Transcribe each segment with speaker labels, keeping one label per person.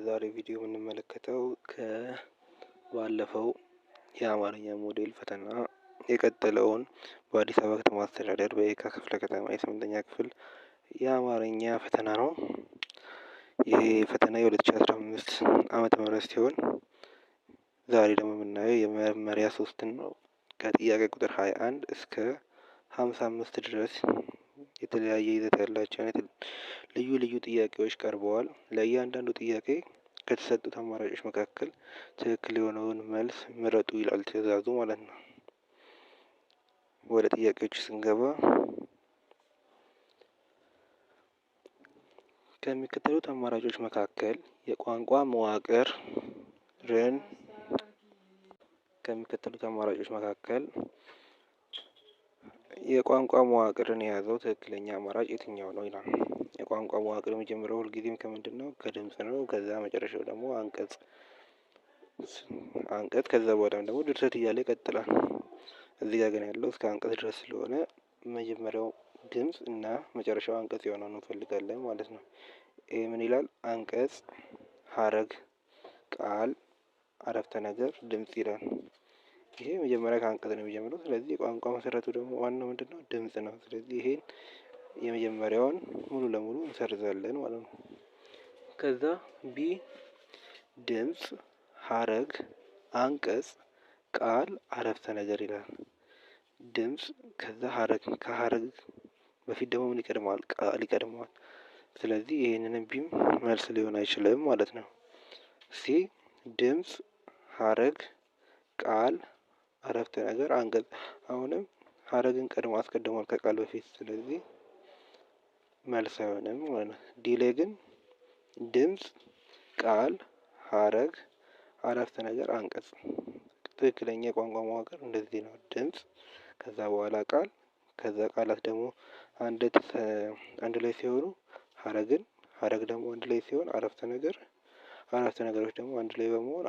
Speaker 1: በዛሬ ቪዲዮ የምንመለከተው ከባለፈው የአማርኛ ሞዴል ፈተና የቀጠለውን በአዲስ አበባ ከተማ አስተዳደር በየካ ክፍለ ከተማ የ8ኛ ክፍል የአማርኛ ፈተና ነው። ይሄ ፈተና የ2015 ዓመተ ምህረት ሲሆን ዛሬ ደግሞ የምናየው የመመሪያ 3 ነው። ከጥያቄ ቁጥር 21 እስከ 55 ድረስ የተለያየ ይዘት ያላቸው ልዩ ልዩ ጥያቄዎች ቀርበዋል። ለእያንዳንዱ ጥያቄ ከተሰጡት አማራጮች መካከል ትክክል የሆነውን መልስ ምረጡ ይላል ትዕዛዙ ማለት ነው። ወደ ጥያቄዎቹ ስንገባ ከሚከተሉት አማራጮች መካከል የቋንቋ መዋቅርን የቋንቋ መዋቅርን የያዘው ትክክለኛ አማራጭ የትኛው ነው ይላል። የቋንቋ መዋቅር የሚጀምረው ሁልጊዜም ከምንድን ነው? ከድምጽ ነው። ከዛ መጨረሻው ደግሞ አንቀጽ ከዛ በኋላ ደግሞ ድርሰት እያለ ይቀጥላል። እዚህ ጋር ግን ያለው እስከ አንቀጽ ድረስ ስለሆነ መጀመሪያው ድምጽ እና መጨረሻው አንቀጽ የሆነውን እንፈልጋለን ማለት ነው። ይሄ ምን ይላል? አንቀጽ፣ ሀረግ፣ ቃል፣ አረፍተ ነገር፣ ድምጽ ይላል። ይሄ መጀመሪያ ከአንቀጽ ነው የሚጀምረው። ስለዚህ የቋንቋ መሰረቱ ደግሞ ዋናው ምንድነው? ድምጽ ነው። ስለዚህ ይሄን የመጀመሪያውን ሙሉ ለሙሉ እንሰርዛለን ማለት ነው። ከዛ ቢ ድምጽ፣ ሀረግ፣ አንቀጽ፣ ቃል፣ አረፍተ ነገር ይላል። ድምጽ ከዛ ሀረግ፣ ከሀረግ በፊት ደግሞ ምን ይቀድመዋል? ቃል ይቀድመዋል። ስለዚህ ይሄንንም ቢም መልስ ሊሆን አይችልም ማለት ነው። ሲ ድምጽ፣ ሀረግ፣ ቃል፣ አረፍተ ነገር፣ አንቀጽ። አሁንም ሀረግን ቀድሞ አስቀድሟል ከቃል በፊት። ስለዚህ መልስ አይሆንም ማለት ነው። ዲ ላይ ግን ድምጽ፣ ቃል፣ ሀረግ፣ አረፍተ ነገር፣ አንቀጽ። ትክክለኛ የቋንቋ መዋቅር እንደዚህ ነው። ድምጽ ከዛ በኋላ ቃል፣ ከዛ ቃላት ደግሞ አንድ ላይ ሲሆኑ ሀረግ ደግሞ አንድ ላይ ሲሆን አረፍተ ነገሮች ደግሞ አንድ ላይ በመሆን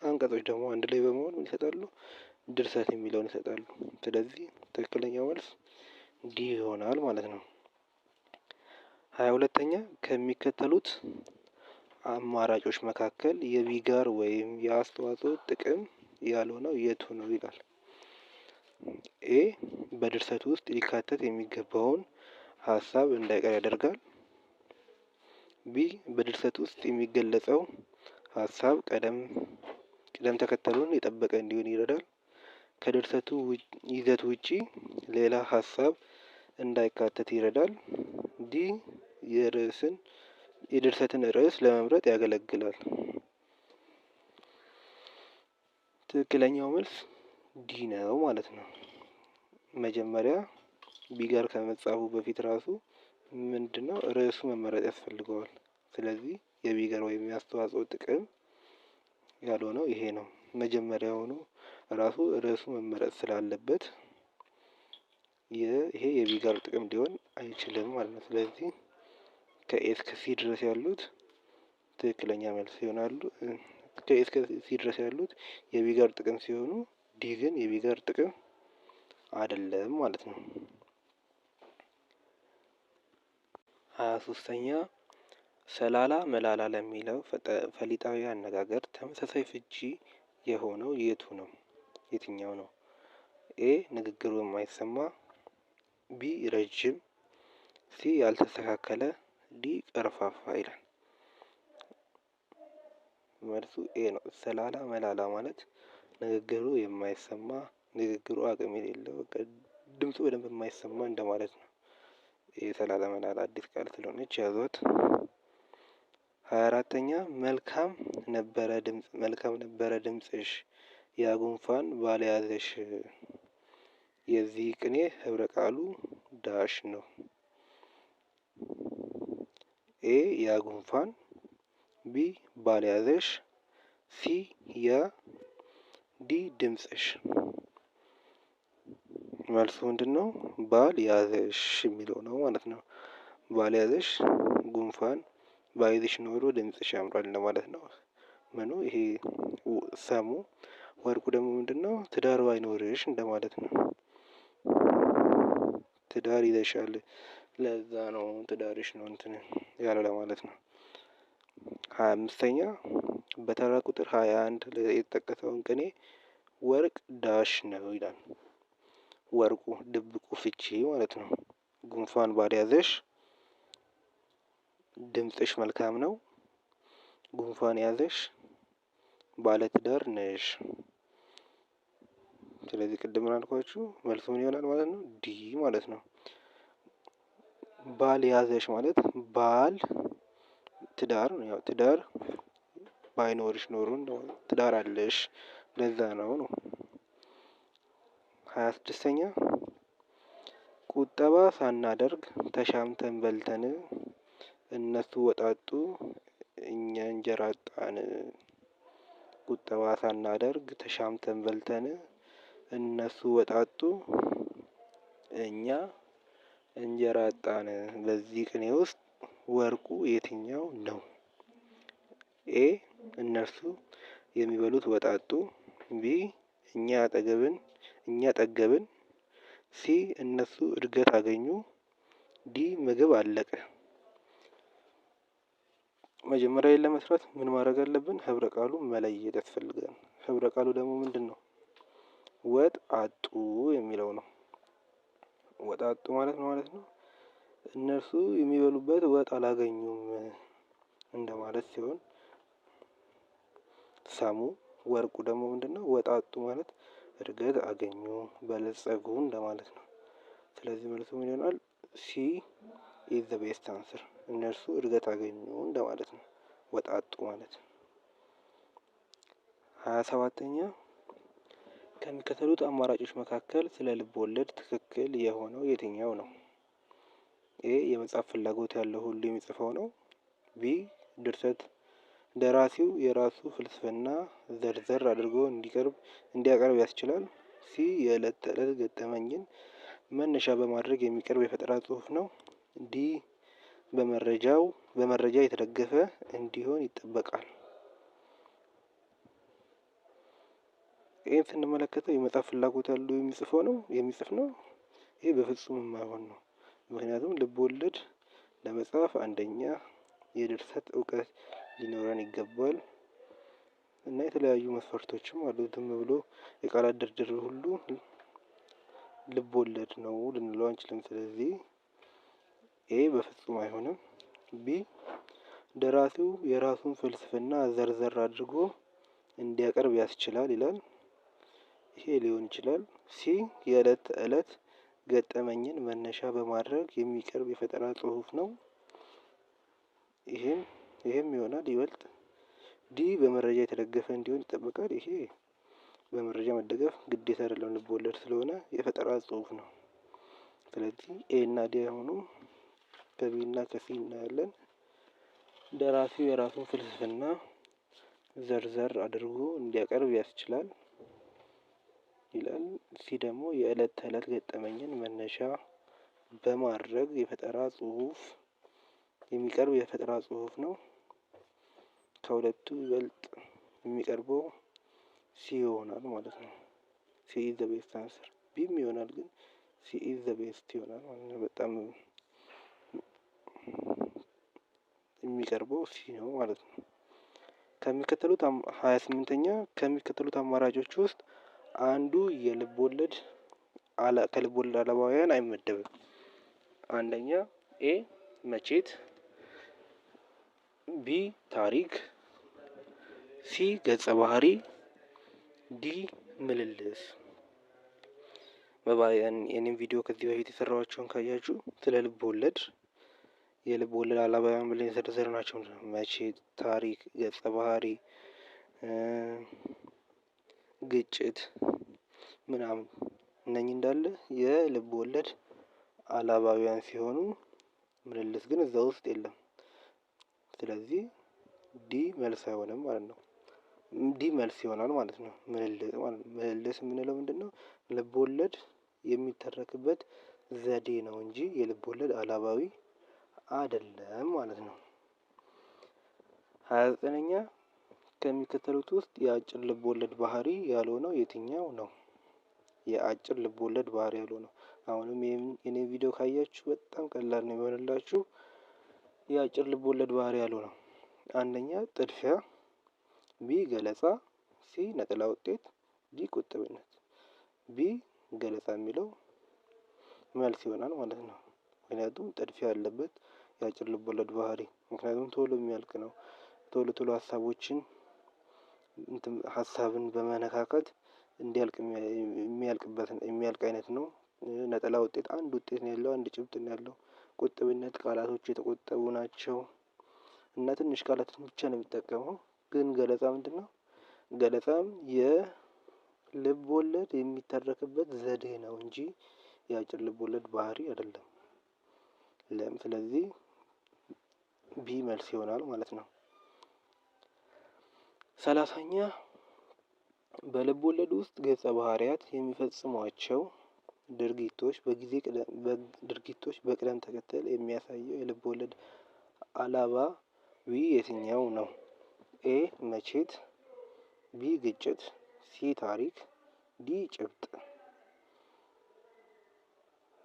Speaker 1: አንቀጾች ደግሞ አንድ ላይ በመሆን ምን ይሰጣሉ? ድርሰት የሚለውን ይሰጣሉ። ስለዚህ ትክክለኛው መልስ ዲ ይሆናል ማለት ነው። 22ኛ ከሚከተሉት አማራጮች መካከል የቢጋር ወይም የአስተዋጽኦ ጥቅም ያልሆነው የቱ ነው ይላል። ኤ በድርሰት ውስጥ ሊካተት የሚገባውን ሀሳብ እንዳይቀር ያደርጋል። ቢ በድርሰት ውስጥ የሚገለጸው ሀሳብ ቅደም ተከተሉን የጠበቀ እንዲሆን ይረዳል። ከድርሰቱ ይዘት ውጪ ሌላ ሀሳብ እንዳይካተት ይረዳል። ዲ የድርሰትን ርዕስ ለመምረጥ ያገለግላል። ትክክለኛው መልስ ዲ ነው ማለት ነው። መጀመሪያ ቢጋር ከመጻፉ በፊት ራሱ ምንድነው ርዕሱ መመረጥ ያስፈልገዋል። ስለዚህ የቢጋር ወይም የአስተዋጽኦ ጥቅም ያልሆነው ይሄ ነው። መጀመሪያውኑ ራሱ ርዕሱ መመረጥ ስላለበት ይሄ የቢጋር ጥቅም ሊሆን አይችልም ማለት ነው። ስለዚህ ከኤ እስከ ሲ ድረስ ያሉት ትክክለኛ መልስ ይሆናሉ። ከኤ እስከ ሲ ድረስ ያሉት የቢጋር ጥቅም ሲሆኑ ዲ ግን የቢጋር ጥቅም አይደለም ማለት ነው። 23ኛ ሰላላ መላላ ለሚለው ፈሊጣዊ አነጋገር ተመሳሳይ ፍቺ የሆነው የትኛው ነው? ኤ ንግግሩ የማይሰማ፣ ቢ ረጅም፣ ሲ ያልተስተካከለ፣ ዲ ቀርፋፋ ይላል። መልሱ ኤ ነው። ሰላላ መላላ ማለት ንግግሩ የማይሰማ፣ ንግግሩ አቅም የሌለው፣ ድምፁ በደንብ የማይሰማ እንደማለት ነው። ሰላላ መላላ አዲስ ቃል ስለሆነች ያዟት። 24ኛ መልካም ነበረ ድምጽሽ ያ ጉንፋን ባልያዘሽ። የዚህ ቅኔ ህብረ ቃሉ ዳሽ ነው። ኤ ያ ጉንፋን፣ ቢ ባልያዘሽ፣ ሲ ያ፣ ዲ ድምጽሽ። መልሱ ምንድነው? ባልያዘሽ የሚለው ነው ማለት ነው። ባልያዘሽ ጉንፋን ባይዝሽ ኖሮ ድምጽሽ ያምራል እንደማለት ነው። ምኑ ይሄ ሰሙ። ወርቁ ደግሞ ምንድነው? ትዳር ባይኖርሽ እንደማለት ነው። ትዳር ይዘሻል ለዛ ነው ትዳርሽ ነው እንትን ያለ ለማለት ነው። 25ኛ በተራ ቁጥር 21 ላይ የተጠቀሰውን ቅኔ ወርቅ ዳሽ ነው ይላል። ወርቁ ድብቁ ፍቺ ማለት ነው። ጉንፋን ባልያዘሽ ድምፅሽ መልካም ነው፣ ጉንፋን ያዘሽ ባለትዳር ነሽ። ስለዚህ ቅድም ምን አልኳችሁ? መልሱ ምን ይሆናል ማለት ነው? ዲ ማለት ነው። ባል ያዘሽ ማለት ባል ትዳር ነው። ያው ትዳር ባይኖርሽ ኖሮ ትዳር አለሽ ለዛ ነው ነው። 26ኛ ቁጠባ ሳናደርግ ተሻምተን በልተን እነሱ ወጣጡ እኛ እንጀራ አጣን። ቁጠባ ሳናደርግ ተሻምተን በልተን እነሱ ወጣጡ እኛ እንጀራ አጣን። በዚህ ቅኔ ውስጥ ወርቁ የትኛው ነው? ኤ እነርሱ የሚበሉት ወጣጡ፣ ቢ እኛ ጠገብን፣ ሲ እነሱ እድገት አገኙ፣ ዲ ምግብ አለቀ። መጀመሪያ ለመስራት ምን ማድረግ አለብን? ህብረ ቃሉ መለየት ያስፈልጋል። ህብረ ቃሉ ደግሞ ምንድነው? ወጥ አጡ የሚለው ነው። ወጥ አጡ ማለት ነው። እነርሱ የሚበሉበት ወጥ አላገኙም እንደማለት ሲሆን፣ ሰሙ ወርቁ ደግሞ ምንድነው? ወጥ አጡ ማለት እድገት አገኙ በለጸጉ እንደማለት ነው። ስለዚህ መልሱ ምን ይሆናል? ሲ ኢዝ ዘ ቤስት አንሰር። እነርሱ እድገት አገኙ እንደማለት ነው። ወጥ አጡ ማለት። 27ኛ ከሚከተሉት አማራጮች መካከል ስለ ልብ ወለድ ትክክል የሆነው የትኛው ነው? ኤ የመጽሐፍ ፍላጎት ያለው ሁሉ የሚጽፈው ነው። ቢ ድርሰት ደራሲው የራሱ ፍልስፍና ዘርዘር አድርጎ እንዲያቀርብ ያስችላል። ሲ የዕለት ተዕለት ገጠመኝን መነሻ በማድረግ የሚቀርብ የፈጠራ ጽሁፍ ነው። ዲ በመረጃ የተደገፈ እንዲሆን ይጠበቃል። ይህን ስንመለከተው የመጽሐፍ ፍላጎት ያለው የሚጽፍ ነው። ይሄ በፍጹም የማይሆን ነው። ምክንያቱም ልብ ወለድ ለመጻፍ አንደኛ የድርሰት እውቀት ሊኖረን ይገባል እና የተለያዩ መስፈርቶችም አሉት። ዝም ብሎ የቃላት ድርድር ሁሉ ልብ ወለድ ነው ልንለው አንችልም። ስለዚህ ኤ በፍጹም አይሆንም። ቢ ደራሲው የራሱን ፍልስፍና ዘርዘር አድርጎ እንዲያቀርብ ያስችላል ይላል። ይሄ ሊሆን ይችላል። ሲ የዕለት ተዕለት ገጠመኝን መነሻ በማድረግ የሚቀርብ የፈጠራ ጽሁፍ ነው። ይሄም ይሆናል ይበልጥ። ዲ በመረጃ የተደገፈ እንዲሆን ይጠበቃል። ይሄ በመረጃ መደገፍ ግዴታ አይደለም ልብ ወለድ ስለሆነ የፈጠራ ጽሁፍ ነው። ስለዚህ ኤ እና ዲ አይሆኑም። ከቢ እና ከሲ እናያለን። ደራሲው የራሱን ፍልስፍና ዘርዘር አድርጎ እንዲያቀርብ ያስችላል ይላል። ሲ ደግሞ የዕለት ተዕለት ገጠመኝን መነሻ በማድረግ የሚቀርብ የፈጠራ ጽሁፍ ነው። ከሁለቱ ይበልጥ የሚቀርበው ሲ ይሆናል ማለት ነው። ሲ ኢዝ ዘ ቤስት አንሰር። ቢም ይሆናል ግን ሲ ኢዝ ዘ ቤስት ይሆናል ማለት ነው። በጣም የሚቀርበው ሲ ነው ማለት ነው። ከሚከተሉት 28ኛ ከሚከተሉት አማራጮች ውስጥ አንዱ ከልብ ወለድ አላባውያን አይመደብም። አንደኛ ኤ መቼት፣ ቢ ታሪክ፣ ሲ ገጸ ባህሪ፣ ዲ ምልልስ። የኔም ቪዲዮ ከዚህ በፊት የሰራኋቸውን ካያችሁ ስለ የልብ ወለድ አላባውያን ብለን የዘረዘርናቸው መቼት፣ ታሪክ፣ ገጸ ባህሪ፣ ግጭት ምናምን እነኚህ እንዳለ የልብ ወለድ አላባውያን ሲሆኑ ምልልስ ግን እዛ ውስጥ የለም። ስለዚህ ዲ መልስ አይሆንም ማለት ነው። ዲ መልስ ይሆናል ማለት ነው። ምልልስ የምንለው ምንድነው? ልብ ወለድ የሚተረክበት ዘዴ ነው እንጂ የልብ ወለድ አላባዊ አይደለም ማለት ነው። 29ኛ ከሚከተሉት ውስጥ የአጭር ልብ ወለድ ባህሪ ያልሆነው የትኛው ነው? የአጭር ልብ ወለድ ባህሪ ያልሆነው። አሁንም የኔ ቪዲዮ ካያችሁ በጣም ቀላል ነው የሚሆንላችሁ። የአጭር ልብ ወለድ ባህሪ ያልሆነው አንደኛ ጥድፊያ፣ ቢ ገለጻ፣ ሲ ነጠላ ውጤት፣ ዲ ቁጥብነት። ቢ ገለጻ የሚለው መልስ ይሆናል ማለት ነው። ምክንያቱም ጥድፊያ ያለበት የአጭር ልቦለድ ባህሪ፣ ምክንያቱም ቶሎ የሚያልቅ ነው። ቶሎ ሀሳቦችን ሀሳብን በመነካከት እንዲያልቅ የሚያልቅ አይነት ነው። ነጠላ ውጤት አንድ ውጤት ነው ያለው፣ አንድ ጭብጥ ነው ያለው። ቁጥብነት ቃላቶች የተቆጠቡ ናቸው እና ትንሽ ቃላትን ብቻ ነው የሚጠቀመው። ግን ገለጻ ምንድነው? ገለጻም የልብ ወለድ የሚተረክበት ዘዴ ነው እንጂ የአጭር ልብ ወለድ ባህሪ አይደለም። ስለዚህ ቢ መልስ ይሆናል ማለት ነው። 30ኛ በልብ ወለድ ውስጥ ገጸ ባህሪያት የሚፈጽሟቸው ድርጊቶች በቅደም ተከተል የሚያሳየው የልብ ወለድ አላባዊ የትኛው ነው? ኤ መቼት፣ ቢ ግጭት፣ ሲ ታሪክ፣ ዲ ጭብጥ።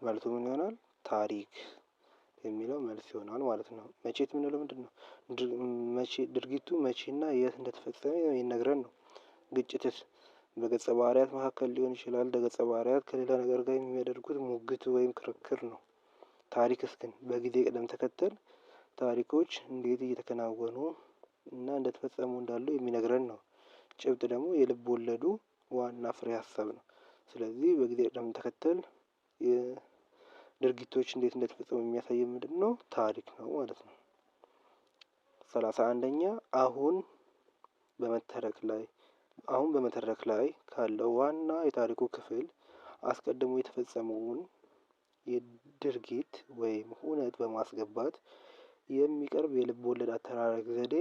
Speaker 1: መልሱ ምን ይሆናል? ታሪክ የሚለው መልስ ይሆናል ማለት ነው። መቼት የምንለው ምንድነው? ድርጊቱ መቼና የት እንደተፈጸመ የሚነግረን ነው። ግጭትስ በገጸ ባህሪያት መካከል ሊሆን ይችላል። ገጸ ባህሪያት ከሌላ ነገር ጋር የሚያደርጉት ሙግት ወይም ክርክር ነው። ታሪክስ ግን በጊዜ ቅደም ተከተል ታሪኮች እንዴት እየተከናወኑ እና እንደተፈጸሙ እንዳሉ የሚነግረን ነው። ጭብጥ ደግሞ የልብ ወለዱ ዋና ፍሬ ሀሳብ ነው። ስለዚህ በጊዜ ቅደም ተከተል ድርጊቶች እንዴት እንደተፈጸሙ የሚያሳይ ምንድነው? ታሪክ ነው ማለት ነው። 31ኛ አሁን በመተረክ ላይ ካለው ዋና የታሪኩ ክፍል አስቀድሞ የተፈጸመውን የድርጊት ወይም ሁነት በማስገባት የሚቀርብ የልብ ወለድ አተራረክ ዘዴ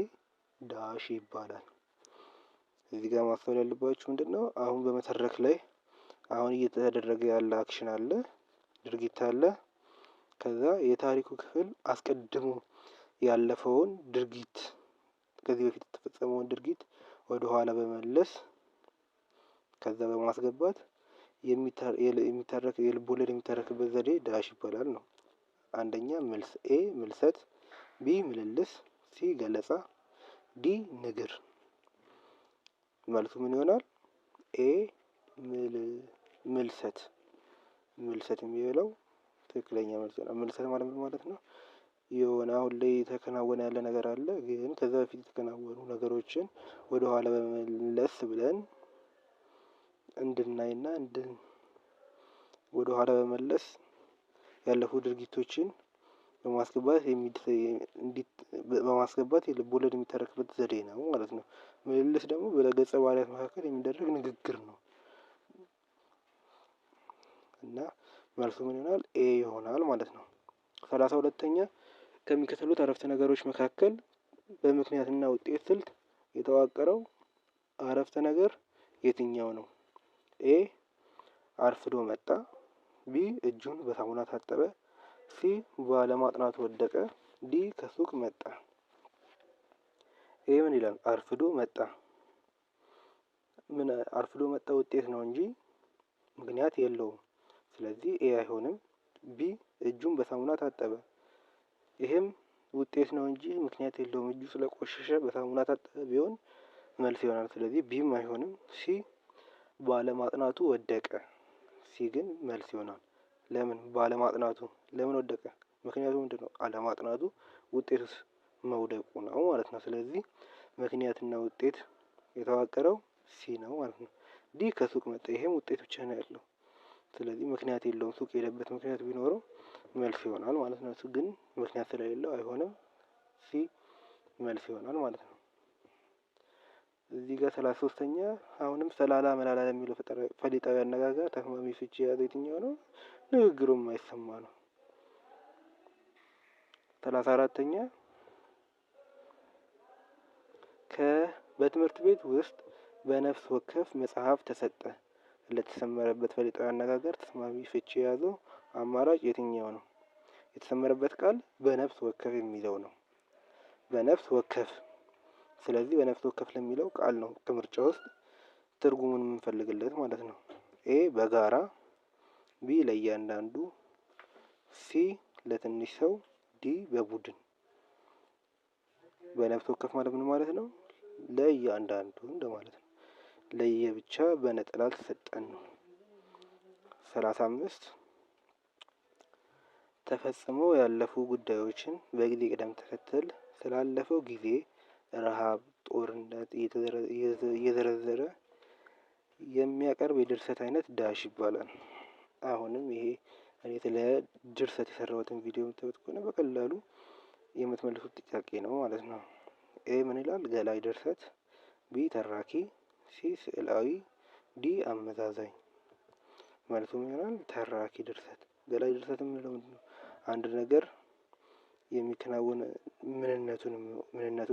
Speaker 1: ዳሽ ይባላል። እዚህ ጋር ማስተዋል ያለባችሁ ምንድነው? አሁን በመተረክ ላይ አሁን እየተደረገ ያለ አክሽን አለ፣ ድርጊት አለ። ከዛ የታሪኩ ክፍል አስቀድሞ ያለፈውን ድርጊት ከዚህ በፊት የተፈጸመውን ድርጊት ወደ ኋላ በመለስ ከዛ በማስገባት የልብ ወለድ የሚተረክበት ዘዴ ዳሽ ይባላል ነው። አንደኛ ኤ ምልሰት፣ ቢ ምልልስ፣ ሲ ገለጻ፣ ዲ ንግር። መልሱ ምን ይሆናል? ኤ ምልሰት የሚለው ትክክለኛ መልስ ነው። ምልሰት ማለት ምን ማለት ነው? የሆነ አሁን ላይ የተከናወነ ያለ ነገር አለ፣ ግን ከዛ በፊት የተከናወኑ ነገሮችን ወደ ኋላ በመለስ ብለን እንድናይና ወደ ኋላ በመለስ ያለፉ ድርጊቶችን በማስገባት የልብ ወለድ የሚተረክበት ዘዴ ነው ማለት ነው። ምልልስ ደግሞ በገጸ ባህሪያት መካከል የሚደረግ ንግግር ነው እና መልሱ ምን ይሆናል? ኤ ይሆናል ማለት ነው። 32ኛ ከሚከተሉት አረፍተ ነገሮች መካከል በምክንያትና ውጤት ስልት የተዋቀረው አረፍተ ነገር የትኛው ነው? ኤ አርፍዶ መጣ፣ ቢ እጁን በሳሙና ታጠበ፣ ሲ ባለማጥናቱ ወደቀ፣ ዲ ከሱቅ መጣ። ኤ ምን ይላል? አርፍዶ መጣ። አርፍዶ መጣ ውጤት ነው እንጂ ምክንያት የለውም። ስለዚህ ኤ አይሆንም። ቢ እጁን በሳሙና ታጠበ፣ ይሄም ውጤት ነው እንጂ ምክንያት የለውም። እጁ ስለቆሸሸ በሳሙና ታጠበ ቢሆን መልስ ይሆናል። ስለዚህ ቢም አይሆንም። ሲ ባለማጥናቱ ወደቀ፣ ሲ ግን መልስ ይሆናል። ለምን ባለማጥናቱ ለምን ወደቀ? ምክንያቱ ምንድነው? አለማጥናቱ ውጤቱስ መውደቁ ነው ማለት ነው። ስለዚህ ምክንያትና ውጤት የተዋቀረው ሲ ነው ማለት ነው። ዲ ከሱቅ መጣ፣ ይሄም ውጤት ብቻ ነው ያለው። ስለዚህ ምክንያት የለውም። ሱቅ የሄደበት ምክንያት ቢኖረው መልስ ይሆናል ማለት ነው። እሱ ግን ምክንያት ስለሌለው አይሆንም። ሲ መልስ ይሆናል ማለት ነው። እዚህ ጋር 33ኛ አሁንም ሰላላ መላላ የሚለው ፈሊጣዊ አነጋገር ተስማሚ ፍቺ የያዘ የትኛው ነው? ንግግሩ የማይሰማ ነው። 34ኛ በትምህርት ቤት ውስጥ በነፍስ ወከፍ መጽሐፍ ተሰጠ ለተሰመረበት ፈሊጣዊ አነጋገር ተስማሚ ፍቺ የያዘው አማራጭ የትኛው ነው? የተሰመረበት ቃል በነፍስ ወከፍ የሚለው ነው። በነፍስ ወከፍ። ስለዚህ በነፍስ ወከፍ ለሚለው ቃል ነው ከምርጫ ውስጥ ትርጉሙን የምንፈልግለት ማለት ነው። ኤ በጋራ፣ ቢ ለእያንዳንዱ፣ ሲ ለትንሽ ሰው፣ ዲ በቡድን። በነፍስ ወከፍ ማለት ምን ማለት ነው? ለእያንዳንዱ እንደማለት ነው። ለየብቻ በነጠላ ተሰጠን ነው። 35 ተፈጽመው ያለፉ ጉዳዮችን በጊዜ ቅደም ተከተል ስላለፈው ጊዜ ረሃብ፣ ጦርነት እየዘረዘረ የሚያቀርብ የድርሰት አይነት ዳሽ ይባላል። አሁንም ይሄ እኔ ስለ ድርሰት የሰራሁትን ቪዲዮ የምታዩት ከሆነ በቀላሉ የምትመልሱት ጥያቄ ነው ማለት ነው። ኤ ምን ይላል? ገላጭ ድርሰት፣ ቢ ተራኪ፣ ሲ ስዕላዊ፣ ዲ አመዛዛኝ። መልሱ ምን ይሆናል? ተራኪ ድርሰት። ገላጭ ድርሰት የምንለው ምንድን ነው? አንድ ነገር የሚከናወን ምንነቱን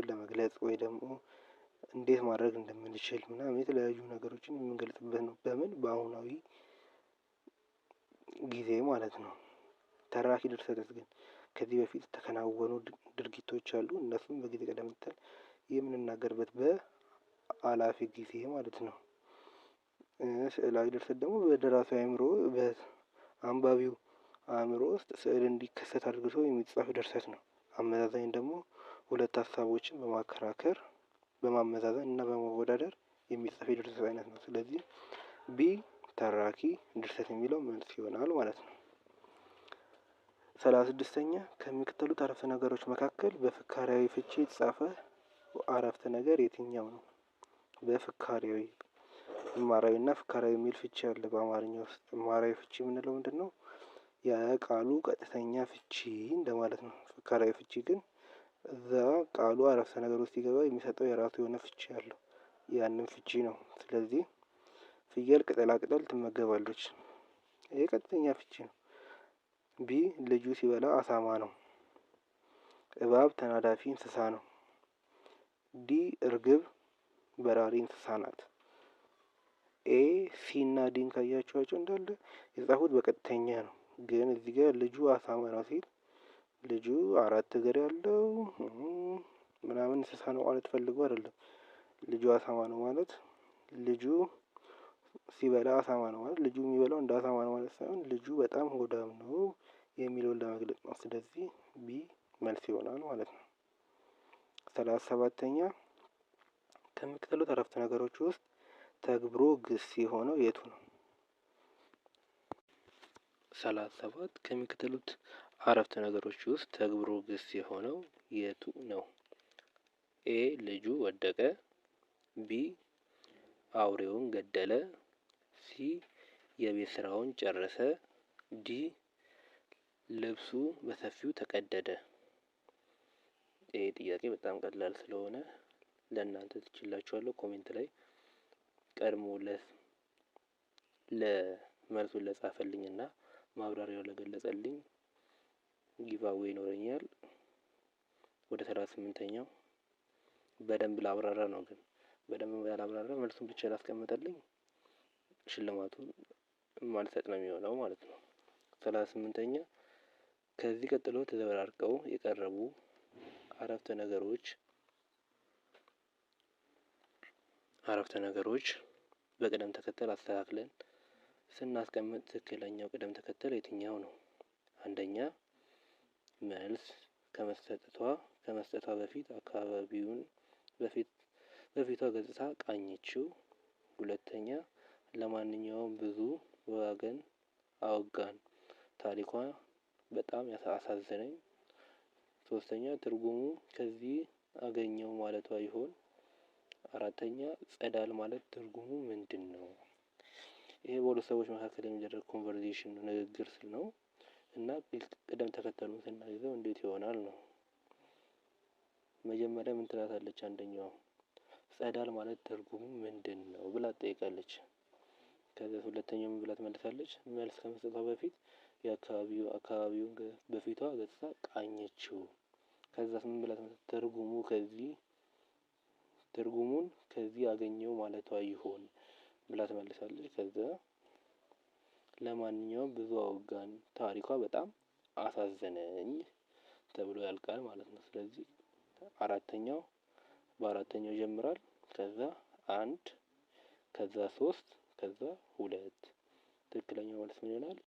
Speaker 1: ለመግለጽ ወይ ደግሞ እንዴት ማድረግ እንደምንችል ምናምን የተለያዩ ነገሮችን የምንገልጽበት ነው። በምን? በአሁናዊ ጊዜ ማለት ነው። ተራኪ ድርሰት ግን ከዚህ በፊት የተከናወኑ ድርጊቶች አሉ፣ እነሱም በጊዜ ቅደም ተከተል የምንናገርበት በአላፊ ጊዜ ማለት ነው። ስዕላዊ ድርሰት ደግሞ በደራሲው አእምሮ በአንባቢው አእምሮ ውስጥ ስዕል እንዲከሰት አድርጎ የሚጻፍ ድርሰት ነው። አመዛዛኝ ደግሞ ሁለት ሀሳቦችን በማከራከር በማመዛዘን እና በማወዳደር የሚጻፍ የድርሰት አይነት ነው። ስለዚህ ቢ ተራኪ ድርሰት የሚለው መልስ ይሆናል ማለት ነው። 36ኛ ከሚከተሉት አረፍተ ነገሮች መካከል በፍካሬያዊ ፍቺ የተጻፈ አረፍተ ነገር የትኛው ነው? በፍካሬያዊ እማራዊና ፍካሬያዊ የሚል ፍቺ አለ በአማርኛ ውስጥ። እማራዊ ፍቺ የምንለው ምንድን ነው? የቃሉ ቀጥተኛ ፍቺ እንደማለት ነው። ፍካሬያዊ ፍቺ ግን እዛ ቃሉ አረፍተ ነገር ውስጥ ሲገባ የሚሰጠው የራሱ የሆነ ፍቺ አለው። ያንን ፍቺ ነው። ስለዚህ ፍየል ቅጠላ ቅጠል ትመገባለች። ይሄ ቀጥተኛ ፍቺ ነው። ቢ ልጁ ሲበላ አሳማ ነው። እባብ ተናዳፊ እንስሳ ነው። ዲ እርግብ በራሪ እንስሳ ናት። ኤ ሲ እና ዲን ካያችኋቸው እንዳለ የጻፉት በቀጥተኛ ነው። ግን እዚህ ጋር ልጁ አሳማ ነው ሲል ልጁ 4 እግር ያለው ምናምን እንስሳ ነው ማለት ፈልጎ አይደለም። ልጁ አሳማ ነው ማለት ልጁ ሲበላ አሳማ ነው ማለት ልጁ የሚበላው እንደ አሳማ ነው ማለት ሳይሆን ልጁ በጣም ሆዳም ነው የሚለውን ለመግለጽ ነው። ስለዚህ ቢ መልስ ይሆናል ማለት ነው። 37ኛ ከሚከተሉት አረፍተ ነገሮች ውስጥ ተግብሮ ግስ የሆነው የቱ ነው? 37 ከሚከተሉት አረፍተ ነገሮች ውስጥ ተግብሮ ግስ የሆነው የቱ ነው? ኤ ልጁ ወደቀ፣ ቢ አውሬውን ገደለ፣ ሲ የቤት ስራውን ጨረሰ፣ ዲ ልብሱ በሰፊው ተቀደደ። ይሄ ጥያቄ በጣም ቀላል ስለሆነ ለእናንተ ትችላችኋለሁ። ኮሜንት ላይ ቀድሞ ለመልሱን ለጻፈልኝና ማብራሪያው ለገለጸልኝ ጊቫዌ ይኖረኛል። ወደ 38ኛው በደንብ ላብራራ ነው፣ ግን በደንብ ያላብራራ መልሱን ብቻ ላስቀምጠልኝ ሽልማቱን ማልሰጥ ነው የሚሆነው ማለት ነው። 38ኛ ከዚህ ቀጥሎ ተዘበራርቀው የቀረቡ አረፍተ ነገሮች በቅደም ተከተል አስተካክለን ስናስቀምጥ ትክክለኛው ቅደም ተከተል የትኛው ነው? አንደኛ መልስ ከመስጠቷ በፊት አካባቢውን በፊቷ ገጽታ ቃኘችው። ሁለተኛ ለማንኛውም ብዙ ወጋገን አወጋን፣ ታሪኳ በጣም አሳዘነኝ። ሶስተኛ ትርጉሙ ከዚህ አገኘው ማለቷ ይሆን? አራተኛ ጸዳል ማለት ትርጉሙ ምንድን ነው? ይሄ በሁለት ሰዎች መካከል የሚደረግ ኮንቨርሴሽን ንግግር ስል ነው እና ቅደም ተከተሉን ስናይዘው እንዴት ይሆናል ነው። መጀመሪያ ምን ትላታለች? አንደኛው ጸዳል ማለት ትርጉሙ ምንድን ነው ብላ ትጠይቃለች። ከዛ ሁለተኛው ምን ብላ ትመልሳለች? መልስ ከመስጠቷ በፊት አካባቢውን በፊቷ ገጽታ ቃኘችው። ከዛ ምን ብላ ትርጉሙን ከዚህ አገኘው ማለቷ ይሆን ብላ ትመልሳለች። ከዛ ለማንኛውም ብዙ አወጋን፣ ታሪኳ በጣም አሳዘነኝ ተብሎ ያልቃል ማለት ነው። ስለዚህ በአራተኛው ይጀምራል። ከዛ 1 ከዛ 3 ከዛ 2 ትክክለኛው መልስ ምን ይሆናል?